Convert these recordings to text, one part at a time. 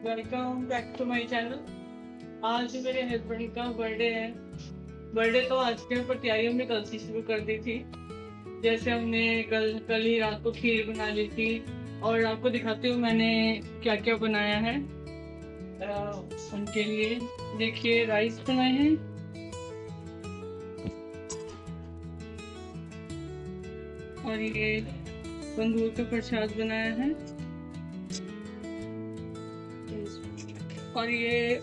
Welcome back to my channel. आज मेरे husband का बर्थडे है। बर्थडे तो आज के पर तैयारी हमने कल से शुरू कर दी थी। जैसे हमने कल कल ही रात को खीर बना ली थी और आपको दिखाती हूँ मैंने क्या क्या बनाया है उनके लिए। देखिए राइस बनाए हैं और ये तंदूर का प्रसाद बनाया है और ये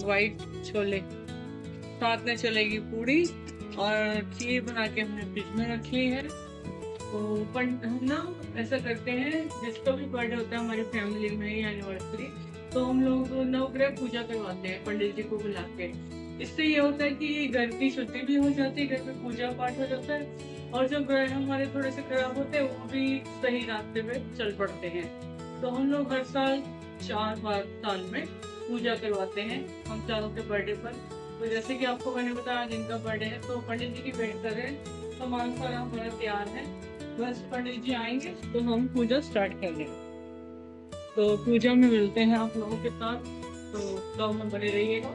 वाइट छोले, साथ में चलेगी पूड़ी और खीर बना के हमने फ्रिज में रख ली है। तो पर हम ना ऐसा करते हैं, जिसका भी बर्थडे होता है हमारी फैमिली में या एनिवर्सरी, तो हम लोग नवग्रह पूजा करवाते हैं पंडित जी को बुला के। इससे ये होता है कि घर की शुद्धि भी हो जाती है, घर में पूजा पाठ हो जाता है और जो ग्रह हमारे थोड़े से खराब होते हैं वो भी सही रास्ते पे चल पड़ते हैं। तो हम लोग हर साल 4 बार साल में पूजा करवाते हैं हम चारों के बर्थडे पर। तो जैसे कि आपको मैंने बताया जिनका बर्थडे है तो पंडित जी की वेट कर रहे हैं, सामान सारा हमारा तैयार है, बस पंडित जी आएंगे तो हम पूजा स्टार्ट कर देंगे। तो पूजा में मिलते हैं आप लोगों के साथ, तो ब्लॉग में बने रहिएगा।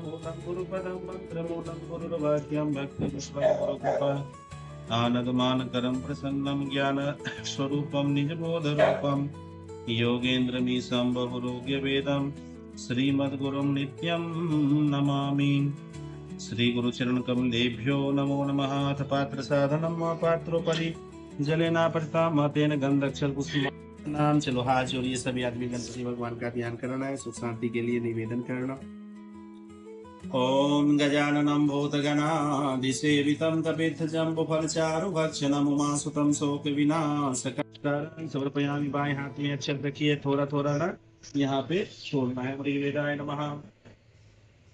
मूलं गुरुपदं मन्त्रमूलं गुरुर्वाक्यं भक्तिपुष्पं गुरुकृपा आनन्दमानकरं प्रसन्नं ज्ञानस्वरूपं निजबोधरूपं योगेन्द्रमीशं बहुरोग्यवेदं श्रीमद्गुरुं नित्यं नमामि। श्रीगुरुचरणकमलेभ्यो नमो नमः। अथ पात्रसाधनं वा पात्रोपरि जलेनापतितां तेन गन्धक्षरपुष्पं। चलो हाथ जोड़िए सभी आदमी, गणपति भगवान का ध्यान करना है, सुख शांति के लिए निवेदन करना। ॐ गजाननं भूतगणाधिसेवितं तपित्थजम्बुफलचारुभक्षणं उमासुतं शोकविनाशकरं समर्पयामि। बाएं हाथ में अक्षर रखिए, थोड़ा थोड़ा ना यहाँ पे छोड़ना है। ऋग्वेदाय नमः,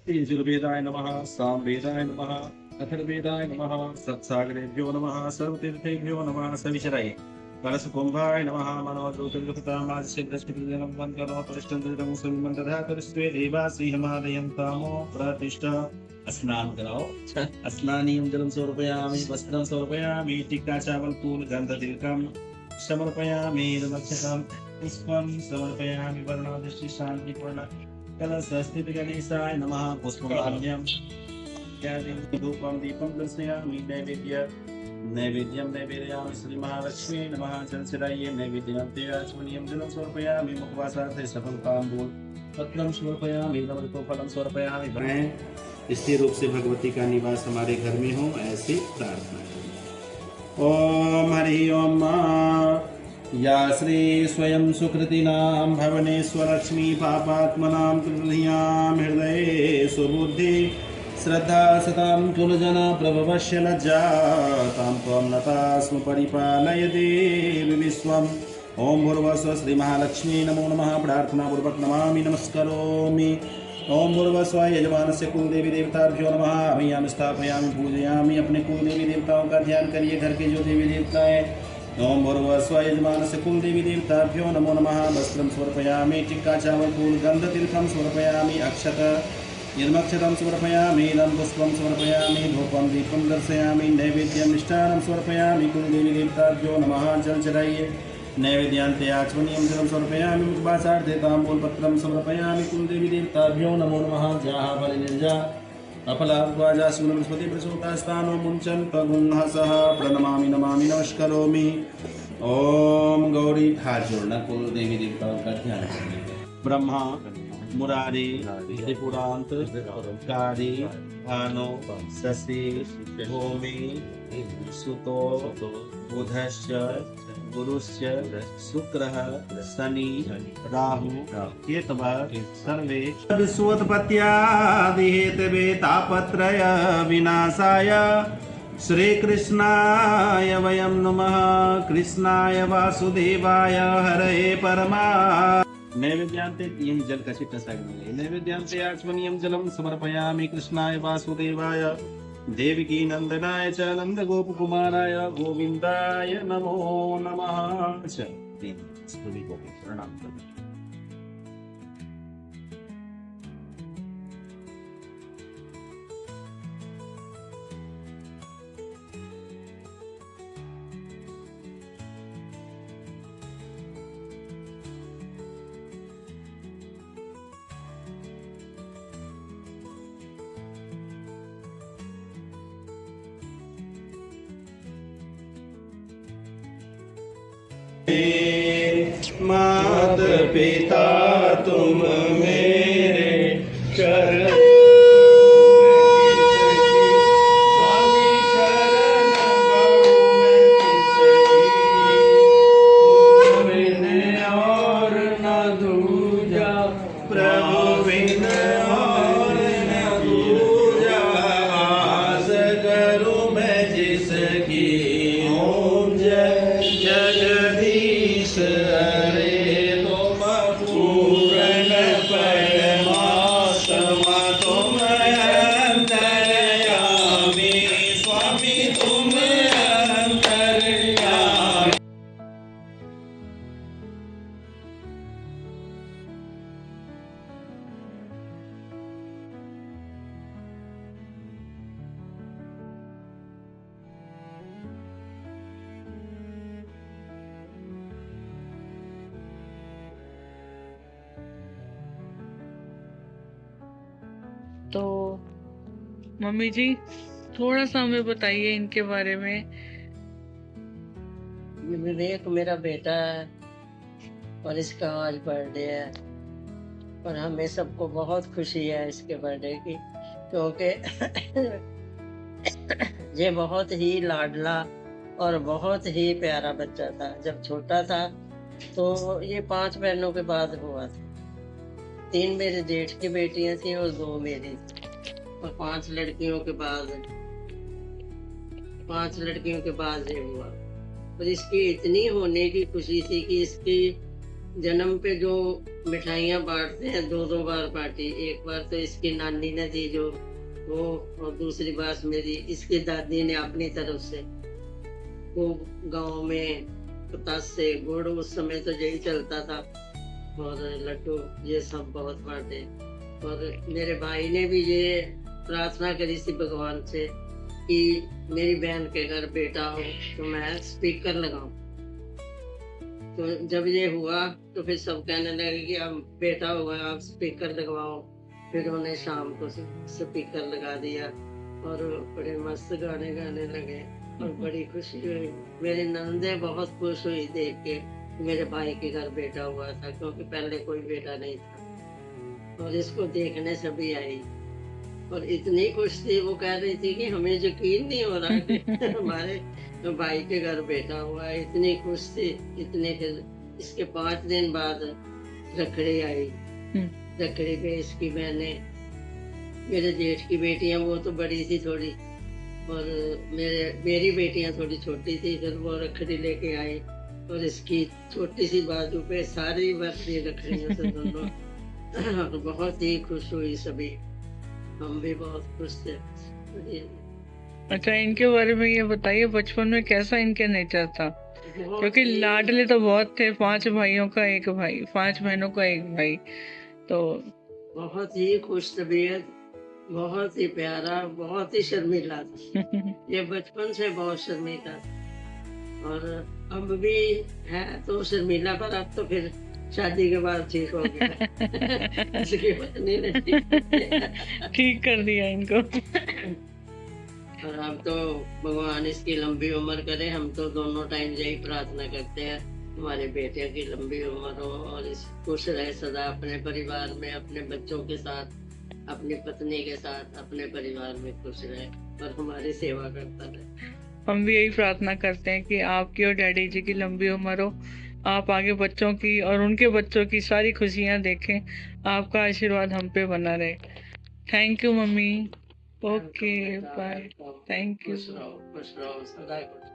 यजुर्वेदाय नमः, सामवेदाय नमः, अथर्ववेदाय नमः, सत्सागरेभ्यो नमः, सर्वतीर्थेभ्यो नमः। सभी चलाइए। कलश कुंभाय नमः। मनोज्योतिर्गुप्तामादिशेन्द्रष्टप्रजनं वन्दनो परिष्टं सुमन्तधातुस्त्वे देवासि हिमालयं तामो प्रतिष्ठा। स्नान कराओ। स्नानीयं जलं समर्पयामि, वस्त्रं समर्पयामि, टीका चावल फूल गंध तिलकं समर्पयामि, नमस्कारं पुष्पं समर्पयामि, वर्णादिष्टि शान्तिपूर्ण कलशस्थित गणेशाय नमः। पुष्पमाल्यं धूपं दीपं दर्शयामि। नैवेद्यं नैवेदयामि श्रीमहालक्ष्मी नमः। जल चढ़ाइए। नैवेद्यं तेजस्मनीयं जलं समर्पयामि, मुखवासार्थे सफलताम्बूल पत्रं समर्पयामि, नवरत्नफलं समर्पयामि। मैं स्थिर रूप से भगवती का निवास हमारे घर में हो, ऐसी प्रार्थना करें। ओम हरि ओम। या श्री स्वयं सुकृतिनां भवनेश्वरलक्ष्मी पापात्मनां तुलयां हृदये सुबुद्धि श्रद्धा सतां कुलजना प्रभवस्य लज्जा तां त्वं नता स्म परिपालय देवी विश्वम्। ओम भूर्भुवस्सुः श्री महालक्ष्मी नमो नमः। प्रार्थना पूर्वक नमामि, नमस्करोमि। ओम भूर्भुवस्सुः यजमानस्य कुलदेवी देवताभ्यो नमः। अभियाम स्थापयामि, पूजयामि। अपने कुलदेवी देवताओं का ध्यान करिए। घर के जो देवी देवता है ओम भूर्भुवस्सुः यजमानस्य कुलदेवी देवताभ्यो नमो नमः। वस्त्रं समर्पयामि, टिक्का चावल फूल गंध तीर्थम समर्पयामि, अक्षत निर्मक्षतं समर्पयामि, इदं पुष्पं समर्पयामि, धूपं दीपं दर्शयामि, नैवेद्यं मिष्टान्नं समर्पयामि। कुलदेवी देवताभ्यो नमः। जल चढ़ाइए। नैवेद्यान्ते आचमनीयं जलं समर्पयामि, मुखवासार्थे ताम्बूलपत्रं समर्पयामि। कुलदेवी देवताभ्यो नमो नमः। जाहा बलिनिर्जा अफलाद्वाजा सुमनस्पति प्रसूतास्तानो मुञ्चन्तगुंहसः प्रणमामि नमामि नमस्करोमि। ओम गौरी। हाथ जोड़ना, कुल देवी देवताओं का ध्यान करने। ब्रह्मा, मुरारी, त्रिपुरांत, कारी, भानो, शशि, भूमि, सुतो, बुधश्च, गुरुश्च, शुक्रः, शनि, राहु, केतवः सर्वे विश्वोत्पत्त्यादिहेतवे तापत्रय विनाशाय श्रीकृष्णाय वयं नमः। कृष्णाय वासुदेवाय हरये परमा। नैवेद्यान्ते तीन जल का छिट्टा साइड में। नैवेद्यान्ते आचमनीयं जलं समर्पयामि कृष्णाय वासुदेवाय देवकी नंदनाय च नंद गोप कुमाराय गोविंदाय नमो नमः। सभी को प्रणाम करते। मात पिता तुम मेरे शरण, स्वामी शरण बहु मैं किसकी, तुम बिन और न दूजा, प्रभु बिन और न दूजा, आस करूं मैं जिसकी। ओम जय जगदीश हरे तुम पूर्ण परमात्मा, तुम अंतर्यामी, स्वामी तुम अंतर्यामी। तो मम्मी जी थोड़ा सा हमें बताइए इनके बारे में। विवेक मेरा बेटा है और इसका आज बर्थडे है और हमें सबको बहुत खुशी है इसके बर्थडे की, क्योंकि ये बहुत ही लाडला और बहुत ही प्यारा बच्चा था। जब छोटा था तो ये 5 बहनों के बाद हुआ था। 3 मेरे जेठ की बेटियां थी और 2 मेरी थी, और 5 लड़कियों के बाद ये हुआ। और इसकी इतनी होने की खुशी थी कि इसकी जन्म पे जो मिठाइयाँ बांटते हैं 2-2 बार बांटी। एक बार तो इसकी नानी ने दी जो वो, और दूसरी बार मेरी इसकी दादी ने अपनी तरफ से। वो गांव में पतासे गुड़ उस समय तो यही चलता था, और लड्डू ये सब बहुत बांटे। और मेरे भाई ने भी ये प्रार्थना करी थी भगवान से कि मेरी बहन के घर बेटा हो तो मैं स्पीकर लगाऊं। तो जब ये हुआ तो फिर सब कहने लगे कि अब बेटा हुआ आप स्पीकर लगवाओ। फिर उन्हें शाम को स्पीकर लगा दिया और बड़े मस्त गाने गाने लगे और बड़ी खुशी हुई। मेरी नंदे बहुत खुश हुई देख के मेरे भाई के घर बेटा हुआ था, क्योंकि पहले कोई बेटा नहीं था। और इसको देखने सभी आई और इतनी खुश थी, वो कह रही थी कि हमें यकीन नहीं हो रहा कि हमारे भाई के घर बेटा हुआ है। इतनी खुश थी इतने। फिर इसके 5 दिन बाद रखड़ी आई। रखड़ी पे इसकी बहने, मेरे जेठ की बेटियां वो तो बड़ी थी थोड़ी, और मेरी बेटियां थोड़ी छोटी थी। फिर वो रखड़ी लेके आई और इसकी छोटी सी बाजू पे सारी बरती रखड़ियों से दोनों। और बहुत ही खुश हुई सभी, हम भी बहुत खुश थे। अच्छा, इनके बारे में ये बताइए, बचपन में कैसा इनके नेचर था? क्योंकि लाडले तो बहुत थे, 5 भाइयों का एक भाई, 5 बहनों का एक भाई, तो बहुत ही खुश तबीयत, बहुत ही प्यारा, बहुत ही शर्मीला था। ये बचपन से बहुत शर्मीला था और अब भी है तो शर्मीला, पर अब तो फिर शादी के बाद ठीक हो गया। इसकी पत्नी ने ठीक कर दिया इनको। और अब तो भगवान इसकी लंबी उम्र करे। हम तो दोनों टाइम यही प्रार्थना करते हैं हमारे बेटे की लंबी उम्र हो और इस खुश रहे सदा अपने परिवार में, अपने बच्चों के साथ, अपनी पत्नी के साथ, अपने परिवार में खुश रहे और हमारी सेवा करता रहे। हम भी यही प्रार्थना करते हैं कि आपकी और डैडी जी की लंबी उम्र हो, आप आगे बच्चों की और उनके बच्चों की सारी खुशियां देखें, आपका आशीर्वाद हम पे बना रहे। Thank you mummy. Okay bye. Thank you. खुश रहो सदा खुश।